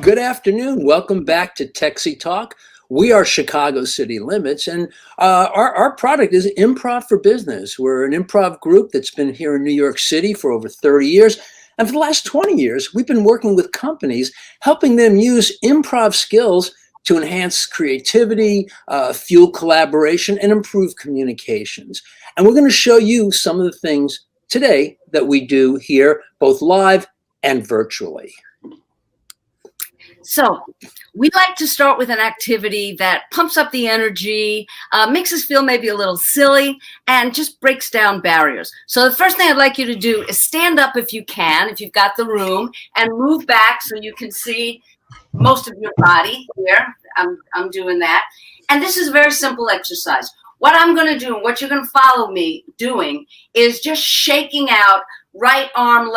Good afternoon. Welcome back to Texie Talk. We are Chicago City Limits, and our product is Improv4Business. We're an improv group that's been here in New York City for over 30 years. And for the last 20 years, we've been working with companies, helping them use improv skills to enhance creativity, fuel collaboration, and improve communications. And we're going to show you some of the things today that we do here, both live and virtually. So we like to start with an activity that pumps up the energy, makes us feel maybe a little silly, and just breaks down barriers. So the first thing I'd like you to do is stand up if you can, if you've got the room, and move back so you can see most of your body here. I'm doing that. And this is a very simple exercise. What I'm going to do, and what you're going to follow me doing, is just shaking out right arm,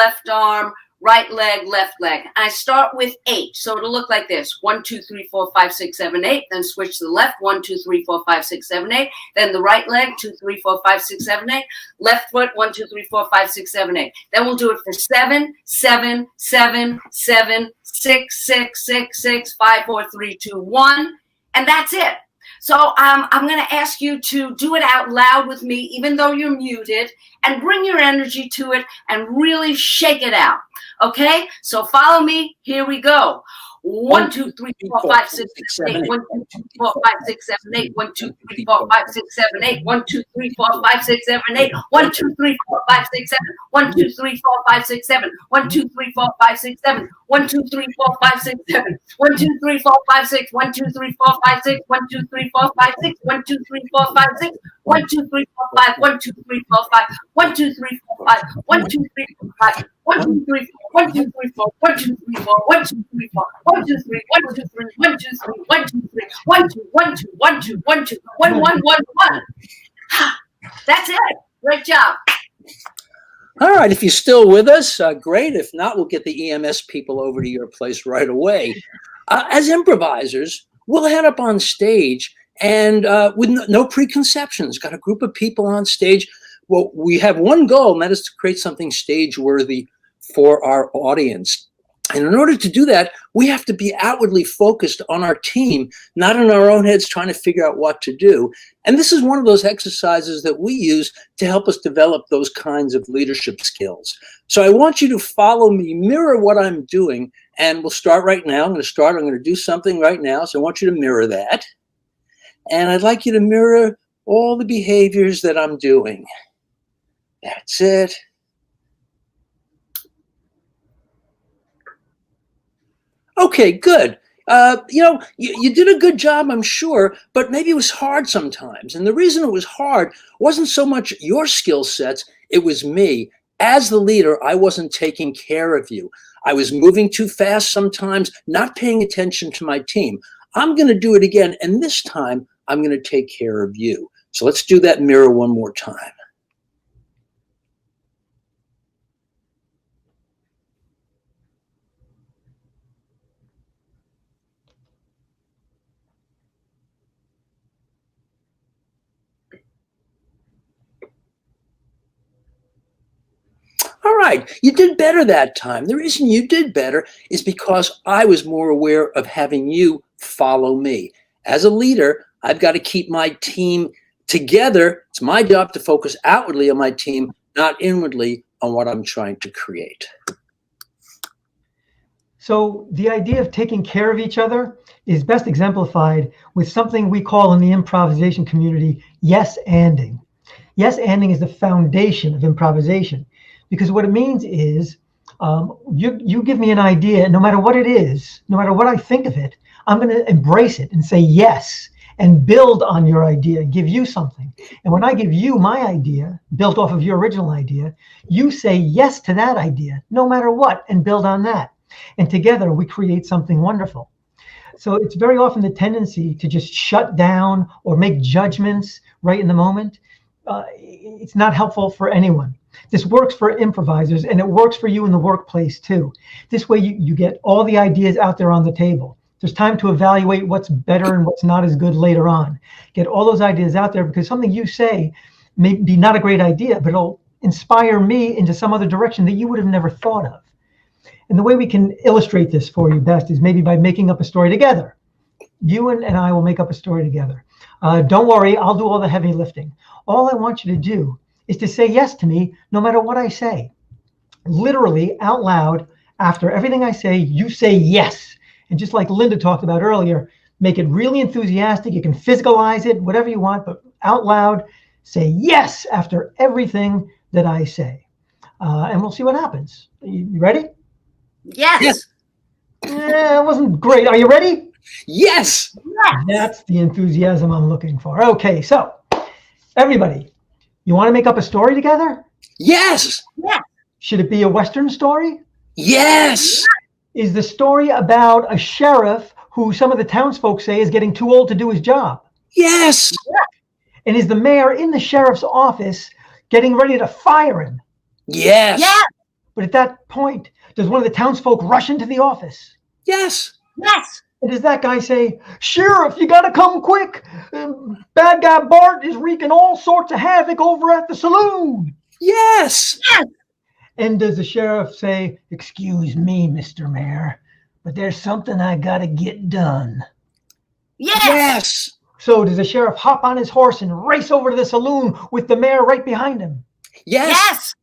right leg, left leg. And I start with 8. So it'll look like this. 1, 2, 3, 4, 5, 6, 7, 8. Then switch to the left. 1, 2, 3, 4, 5, 6, 7, 8. Then the right leg. 2, 3, 4, 5, 6, 7, 8. Left foot. 1, 2, 3, 4, 5, 6, 7, 8. Then we'll do it for 7, 7, 7, 7, 6, 6, 6, 6, 5, 4, 3, 2, 1. And that's it. So I'm going to ask you to do it out loud with me, even though you're muted, and bring your energy to it and really shake it out. Okay? So follow me. Here we go. 1, 2, 3, 4, 5, 6, 7, 8. 1, 2, 3, 4, 5, 6, 7, 8. 1, 2, 3, 4, 5, 6, 7, 8. 1, 2, 3, 4, 5, 6, 7, 8. 1, 2, 3, 4, 5, 6, 7. 1, 2, 3, 4, 5, 6, 7. 1, 2, 3, 4, 5, 6, 7. 1, 2, 3, 4, 5, 6, 7. 1, 2, 3, 4, 5, 6. 1, 2, 3, 4, 5, 6. 1, 2, 3, 4, 5, 6. 1, 2, 3, 4, 5, 6. 1, 2, 3, 4, 5. 1, 2, 3, 4, 5. 1, 2, 3, 4, 5. 1, 2, 3, 4, 5. 1, 2, 3, 4. 1, 2, 3, 4. 1, 2, 3, 4. 1, 2, 3, 4. 1, 2, 3. 1, 2, 3. 1, 2, 3. 1, 2, 3. 1, 2, 1, 2, 1, 2, 1, 2, 1, 1, 1, 1. That's it. Great job. All right, if you're still with us, great. If not, we'll get the EMS people over to your place right away. As improvisers, we'll head up on stage and with no preconceptions, got a group of people on stage. Well, we have one goal, and that is to create something stage-worthy for our audience. And in order to do that, we have to be outwardly focused on our team, not in our own heads trying to figure out what to do. And this is one of those exercises that we use to help us develop those kinds of leadership skills. So I want you to follow me, mirror what I'm doing, and we'll start right now. I'm going to do something right now, so I want you to mirror that. And I'd like you to mirror all the behaviors that I'm doing. That's it. Okay, good. You did a good job, I'm sure, but maybe it was hard sometimes. And the reason it was hard wasn't so much your skill sets, it was me. As the leader, I wasn't taking care of you. I was moving too fast sometimes, not paying attention to my team. I'm going to do it again, and this time I'm going to take care of you. So let's do that mirror one more time. All right, you did better that time. The reason you did better is because I was more aware of having you follow me. As a leader, I've got to keep my team together. It's my job to focus outwardly on my team, not inwardly on what I'm trying to create. So the idea of taking care of each other is best exemplified with something we call in the improvisation community, yes-anding. Yes-anding is the foundation of improvisation. Because what it means is you give me an idea, and no matter what it is, no matter what I think of it, I'm going to embrace it and say yes and build on your idea, give you something. And when I give you my idea, built off of your original idea, you say yes to that idea, no matter what, and build on that. And together we create something wonderful. So it's very often the tendency to just shut down or make judgments right in the moment. It's not helpful for anyone. This works for improvisers, and it works for you in the workplace too. This way you get all the ideas out there on the table. There's time to evaluate what's better and what's not as good later on. Get all those ideas out there, because something you say may be not a great idea, but it'll inspire me into some other direction that you would have never thought of. And the way we can illustrate this for you best is maybe by making up a story together. You and I will make up a story together. Don't worry, I'll do all the heavy lifting. All I want you to do is to say yes to me no matter what I say. Literally, out loud, after everything I say, you say yes. And just like Linda talked about earlier, make it really enthusiastic. You can physicalize it, whatever you want, but out loud, say yes after everything that I say. And we'll see what happens. You ready? Yes. Yeah, it wasn't great. Are you ready? Yes. That's the enthusiasm I'm looking for. Okay, so everybody, you want to make up a story together? Yes. Yes. Should it be a Western story? Yes. Is the story about a sheriff who some of the townsfolk say is getting too old to do his job? Yes. And is the mayor in the sheriff's office getting ready to fire him? Yes. Yes. But at that point, does one of the townsfolk rush into the office? Yes. Yes. And does that guy say, "Sheriff, you got to come quick. Bad guy Bart is wreaking all sorts of havoc over at the saloon"? Yes. And does the sheriff say, "Excuse me, Mr. Mayor, but there's something I got to get done"? Yes. Yes. So does the sheriff hop on his horse and race over to the saloon with the mayor right behind him? Yes. Yes.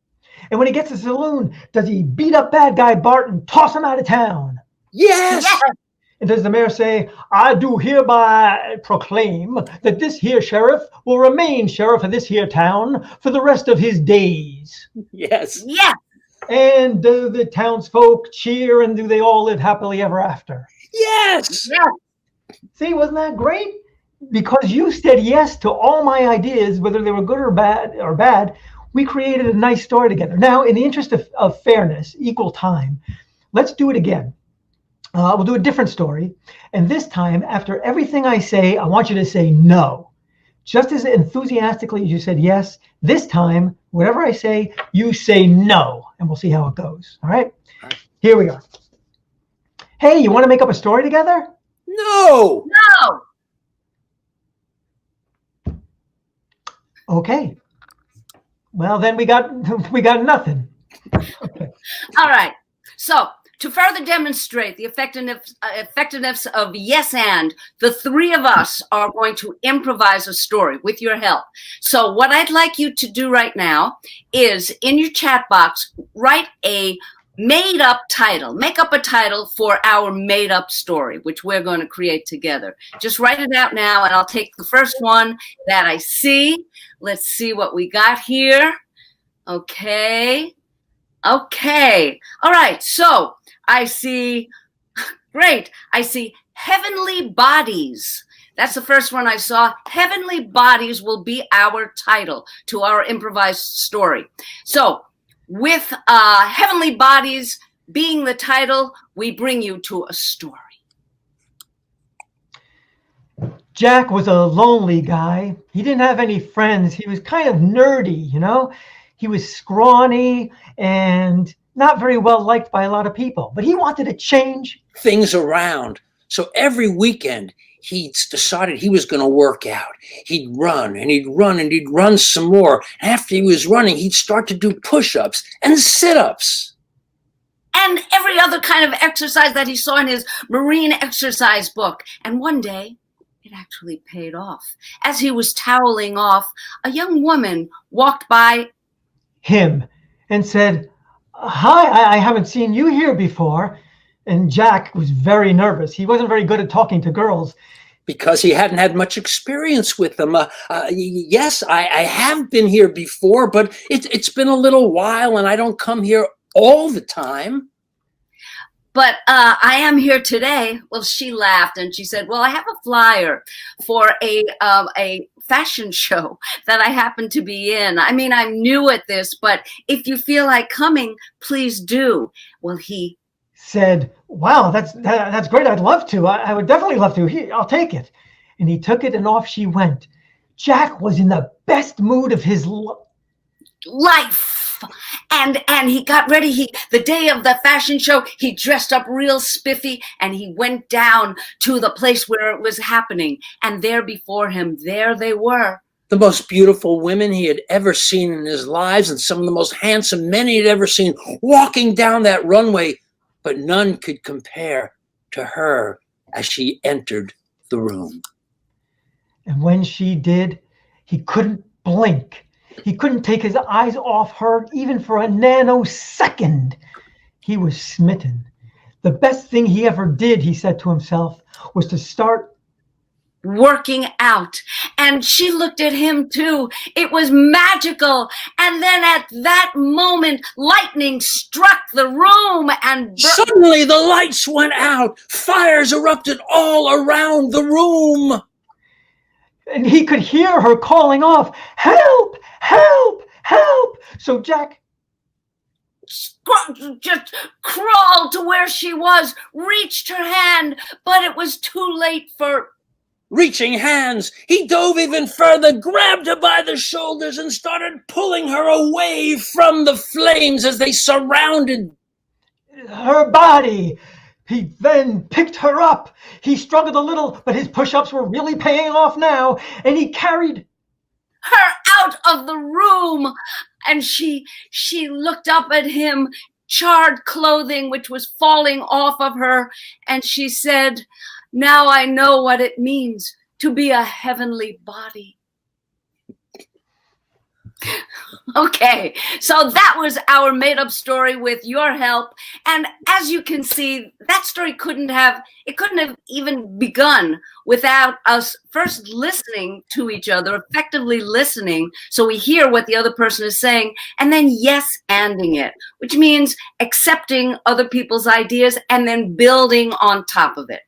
And when he gets to the saloon, does he beat up bad guy Bart and toss him out of town? Yes. Yes. And does the mayor say, "I do hereby proclaim that this here sheriff will remain sheriff of this here town for the rest of his days"? Yes. Yes. And do the townsfolk cheer, and do they all live happily ever after? Yes. Yes. See, wasn't that great? Because you said yes to all my ideas, whether they were good or bad, we created a nice story together. Now, in the interest of fairness, equal time, let's do it again. We'll do a different story. And this time, after everything I say, I want you to say no. Just as enthusiastically as you said yes, this time, whatever I say, you say no. And we'll see how it goes. All right? Here we are. Hey, you want to make up a story together? No. No. Okay. Well, then we got nothing. Okay. All right. So to further demonstrate the effectiveness of yes and, the three of us are going to improvise a story with your help. So what I'd like you to do right now is in your chat box, write a made up title. Make up a title for our made up story, which we're going to create together. Just write it out now, and I'll take the first one that I see. Let's see what we got here. Okay. All right. So I see, great. I see heavenly bodies. That's the first one I saw. Heavenly bodies will be our title to our improvised story. So with heavenly bodies being the title, we bring you to a story. Jack was a lonely guy. He didn't have any friends. He was kind of nerdy, you know? He was scrawny and not very well liked by a lot of people, but he wanted to change things around. So every weekend, he decided he was going to work out. He'd run and he'd run and he'd run some more. After he was running, he'd start to do push-ups and sit-ups. And every other kind of exercise that he saw in his marine exercise book. And one day, it actually paid off. As he was toweling off, a young woman walked by him and said, "Hi, I haven't seen you here before." And Jack was very nervous. He wasn't very good at talking to girls. Because he hadn't had much experience with them. Yes, I have been here before, but it's been a little while and I don't come here all the time. But I am here today. Well, she laughed and she said, well, I have a flyer for a fashion show that I happen to be in. I mean, I'm new at this, but if you feel like coming, please do. Well, he said, "Wow, that's great. I'd love to. I would definitely love to. Here, I'll take it." And he took it and off she went. Jack was in the best mood of his life. And he got ready. The day of the fashion show, he dressed up real spiffy and he went down to the place where it was happening. And there before him, there they were. The most beautiful women he had ever seen in his lives and some of the most handsome men he had ever seen walking down that runway but none could compare to her as she entered the room. And when she did, he couldn't blink. He couldn't take his eyes off her even for a nanosecond. He was smitten. The best thing he ever did, he said to himself, was to start working out. And she looked at him too. It was magical. And then at that moment, lightning struck the room and suddenly the lights went out. Fires erupted all around the room. And he could hear her calling off, "Help! Help! Help!" So Jack just crawled to where she was, reached her hand, but it was too late for... Reaching hands, he dove even further, grabbed her by the shoulders, and started pulling her away from the flames as they surrounded her body. He then picked her up. He struggled a little, but his push-ups were really paying off now, and he carried her out of the room. And she looked up at him, charred clothing which was falling off of her, and she said, "Now I know what it means to be a heavenly body." Okay, so that was our made-up story with your help. And as you can see, that story couldn't have even begun without us first listening to each other, effectively listening, so we hear what the other person is saying, and then yes-anding it, which means accepting other people's ideas and then building on top of it.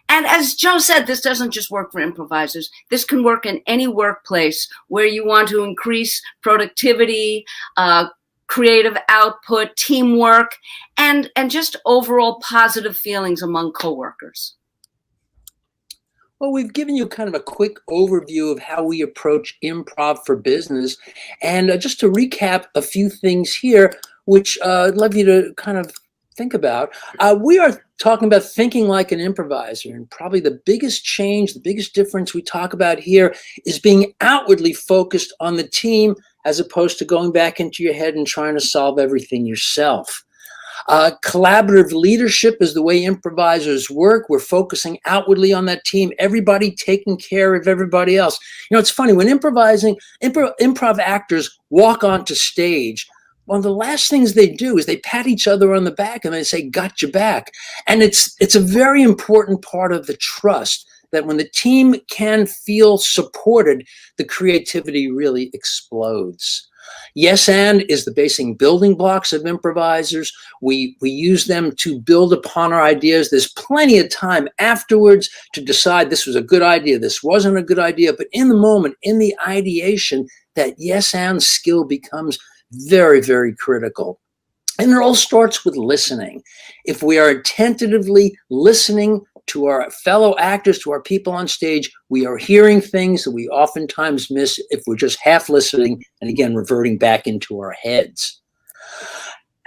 And as Joe said, this doesn't just work for improvisers. This can work in any workplace where you want to increase productivity, creative output, teamwork, and just overall positive feelings among coworkers. Well, we've given you kind of a quick overview of how we approach improv for business. And just to recap a few things here, which I'd love you to kind of think about. We are talking about thinking like an improviser, and probably the biggest change, the biggest difference we talk about here is being outwardly focused on the team as opposed to going back into your head and trying to solve everything yourself. Collaborative leadership is the way improvisers work. We're focusing outwardly on that team, everybody taking care of everybody else. You know, it's funny, when improv actors walk onto stage, one of the last things they do is they pat each other on the back and they say, "Got your back." And it's a very important part of the trust that when the team can feel supported, the creativity really explodes. Yes, and is the basic building blocks of improvisers. We use them to build upon our ideas. There's plenty of time afterwards to decide this was a good idea, this wasn't a good idea. But in the moment, in the ideation, that yes and skill becomes very, very critical. And it all starts with listening. If we are attentively listening to our fellow actors, to our people on stage, we are hearing things that we oftentimes miss if we're just half listening and again, reverting back into our heads.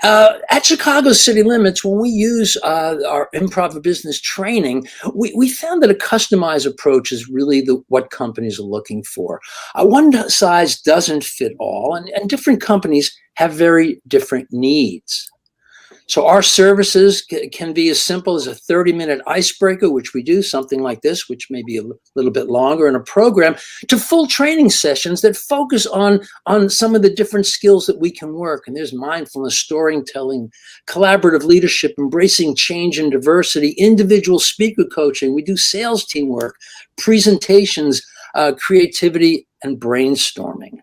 At Chicago City Limits, when we use our Improv4Business training, we found that a customized approach is really what companies are looking for. One size doesn't fit all, and different companies have very different needs. So our services can be as simple as a 30-minute icebreaker, which we do, something like this, which may be a little bit longer in a program, to full training sessions that focus on some of the different skills that we can work. And there's mindfulness, storytelling, collaborative leadership, embracing change and diversity, individual speaker coaching. We do sales teamwork, presentations, creativity, and brainstorming.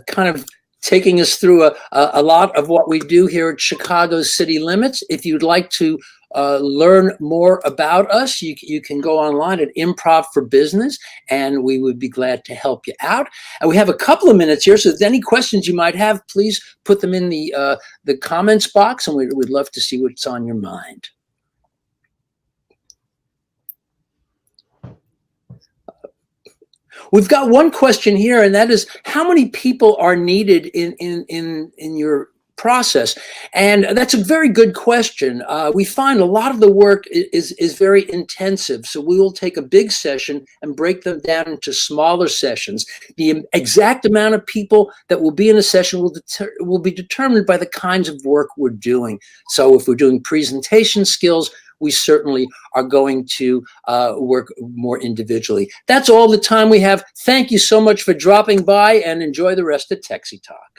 Kind of taking us through a lot of what we do here at Chicago City Limits. If you'd like to learn more about us, you can go online at Improv4Business, and we would be glad to help you out. And we have a couple of minutes here, so if there's any questions you might have, please put them in the comments box, and we'd love to see what's on your mind. We've got one question here, and that is, how many people are needed in your process? And that's a very good question. We find a lot of the work is very intensive. So we will take a big session and break them down into smaller sessions. The exact amount of people that will be in a session will be determined by the kinds of work we're doing. So if we're doing presentation skills, we certainly are going to work more individually. That's all the time we have. Thank you so much for dropping by, and enjoy the rest of Texie Talk.